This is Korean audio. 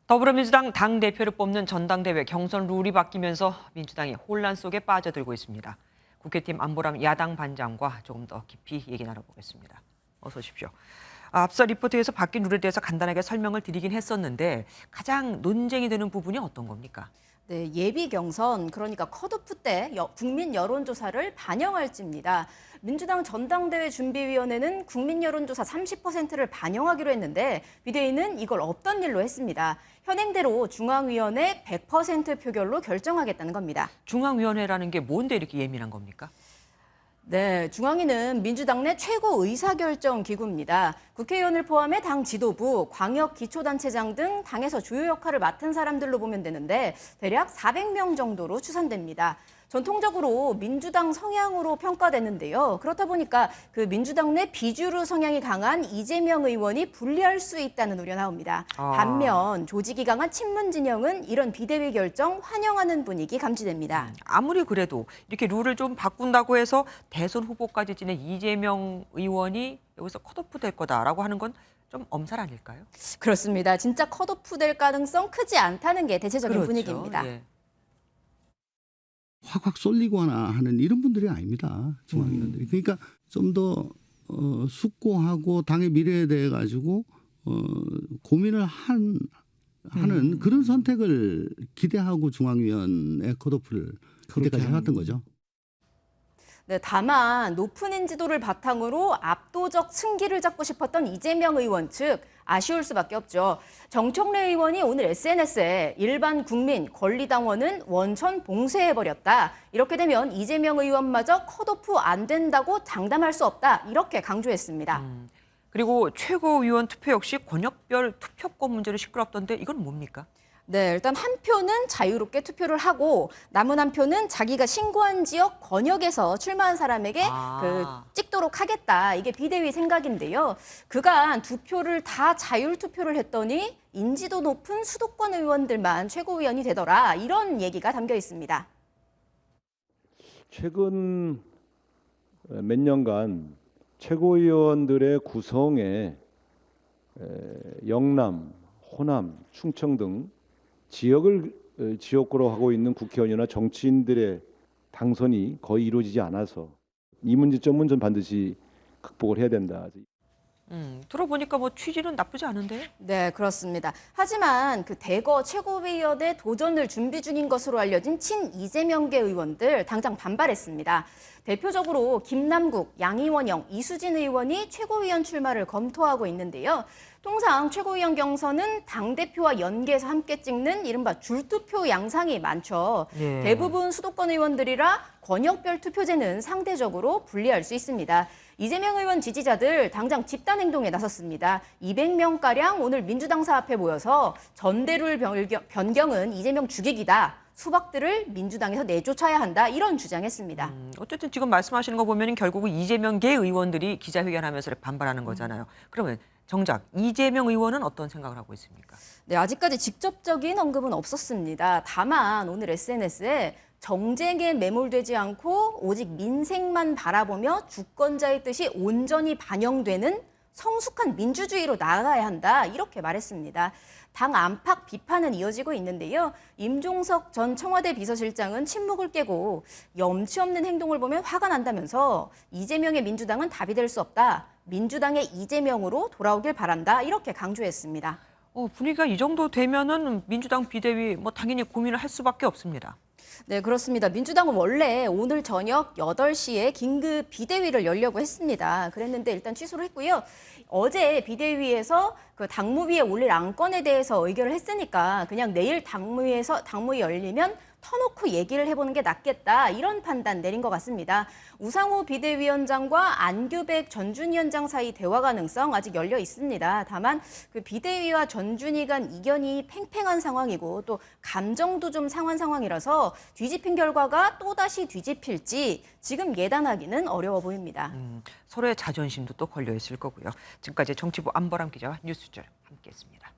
더불어민주당 당대표를 뽑는 전당대회 경선 룰이 바뀌면서 민주당이 혼란 속에 빠져들고 있습니다. 국회팀 안보람 야당 반장과 조금 더 깊이 얘기 나눠보겠습니다. 어서 오십시오. 앞서 리포트에서 바뀐 룰에 대해서 간단하게 설명을 드리긴 했었는데 가장 논쟁이 되는 부분이 어떤 겁니까? 네, 예비 경선, 그러니까 컷오프 때 국민 여론조사를 반영할지입니다. 민주당 전당대회 준비위원회는 국민 여론조사 30%를 반영하기로 했는데 비대위는 이걸 없던 일로 했습니다. 현행대로 중앙위원회 100% 표결로 결정하겠다는 겁니다. 중앙위원회라는 게 뭔데 이렇게 예민한 겁니까? 네, 중앙위는 민주당 내 최고 의사결정 기구입니다. 국회의원을 포함해 당 지도부, 광역 기초단체장 등 당에서 주요 역할을 맡은 사람들로 보면 되는데 대략 400명 정도로 추산됩니다. 전통적으로 민주당 성향으로 평가되는데요. 그렇다 보니까 그 민주당 내 비주류 성향이 강한 이재명 의원이 불리할 수 있다는 우려 나옵니다. 반면 조직이 강한 친문 진영은 이런 비대위 결정 환영하는 분위기 감지됩니다. 아무리 그래도 이렇게 룰을 좀 바꾼다고 해서 대선 후보까지 지낸 이재명 의원이 여기서 컷오프 될 거다라고 하는 건 좀 엄살 아닐까요? 그렇습니다. 진짜 컷오프 될 가능성 크지 않다는 게 대체적인 분위기입니다. 예. 확확 쏠리거나 하는 이런 분들이 아닙니다. 중앙위원들이. 그러니까 좀 더 숙고하고 당의 미래에 대해 가지고 고민을 하는 그런 선택을 기대하고 중앙위원회 컷오프를 그때까지 해왔던 거죠. 네, 다만 높은 인지도를 바탕으로 압도적 승기를 잡고 싶었던 이재명 의원 측 아쉬울 수밖에 없죠. 정청래 의원이 오늘 SNS에 일반 국민, 권리당원은 원천 봉쇄해버렸다. 이렇게 되면 이재명 의원마저 컷오프 안 된다고 장담할 수 없다. 이렇게 강조했습니다. 그리고 최고위원 투표 역시 권역별 투표권 문제로 시끄럽던데 이건 뭡니까? 네, 일단 한 표는 자유롭게 투표를 하고 남은 한 표는 자기가 신고한 지역 권역에서 출마한 사람에게 찍도록 하겠다. 이게 비대위 생각인데요. 그간 두 표를 다 자율 투표를 했더니 인지도 높은 수도권 의원들만 최고위원이 되더라. 이런 얘기가 담겨 있습니다. 최근 몇 년간 최고위원들의 구성에 영남, 호남, 충청 등 지역을 지역구로 하고 있는 국회의원이나 정치인들의 당선이 거의 이루어지지 않아서 이 문제점은 좀 반드시 극복을 해야 된다. 들어보니까 뭐 취지는 나쁘지 않은데요? 네, 그렇습니다. 하지만 그 대거 최고위원회 도전을 준비 중인 것으로 알려진 친 이재명계 의원들 당장 반발했습니다. 대표적으로 김남국, 양이원영, 이수진 의원이 최고위원 출마를 검토하고 있는데요. 통상 최고위원 경선은 당대표와 연계해서 함께 찍는 이른바 줄투표 양상이 많죠. 예. 대부분 수도권 의원들이라 권역별 투표제는 상대적으로 불리할 수 있습니다. 이재명 의원 지지자들 당장 집단 행동에 나섰습니다. 200명가량 오늘 민주당사 앞에 모여서 전대룰 변경은 이재명 죽이기다. 수박들을 민주당에서 내쫓아야 한다. 이런 주장했습니다. 어쨌든 지금 말씀하시는 거 보면 결국은 이재명계 의원들이 기자회견하면서 반발하는 거잖아요. 그러면 정작 이재명 의원은 어떤 생각을 하고 있습니까? 네, 아직까지 직접적인 언급은 없었습니다. 다만 오늘 SNS에 정쟁에 매몰되지 않고 오직 민생만 바라보며 주권자의 뜻이 온전히 반영되는 성숙한 민주주의로 나아가야 한다. 이렇게 말했습니다. 당 안팎 비판은 이어지고 있는데요. 임종석 전 청와대 비서실장은 침묵을 깨고 염치 없는 행동을 보면 화가 난다면서 이재명의 민주당은 답이 될 수 없다. 민주당의 이재명으로 돌아오길 바란다. 이렇게 강조했습니다. 분위기가 이 정도 되면은 민주당 비대위 뭐 당연히 고민을 할 수밖에 없습니다. 네, 그렇습니다. 민주당은 원래 오늘 저녁 8시에 긴급 비대위를 열려고 했습니다. 그랬는데 일단 취소를 했고요. 어제 비대위에서 그 당무위에 올릴 안건에 대해서 의결을 했으니까 그냥 내일 당무위 열리면 터놓고 얘기를 해보는 게 낫겠다. 이런 판단 내린 것 같습니다. 우상호 비대위원장과 안규백 전준위원장 사이 대화 가능성 아직 열려 있습니다. 다만 그 비대위와 전준위 간 이견이 팽팽한 상황이고 또 감정도 좀 상한 상황이라서 뒤집힌 결과가 또다시 뒤집힐지 지금 예단하기는 어려워 보입니다. 서로의 자존심도 또 걸려 있을 거고요. 지금까지 정치부 안보람 기자와 뉴스조를 함께했습니다.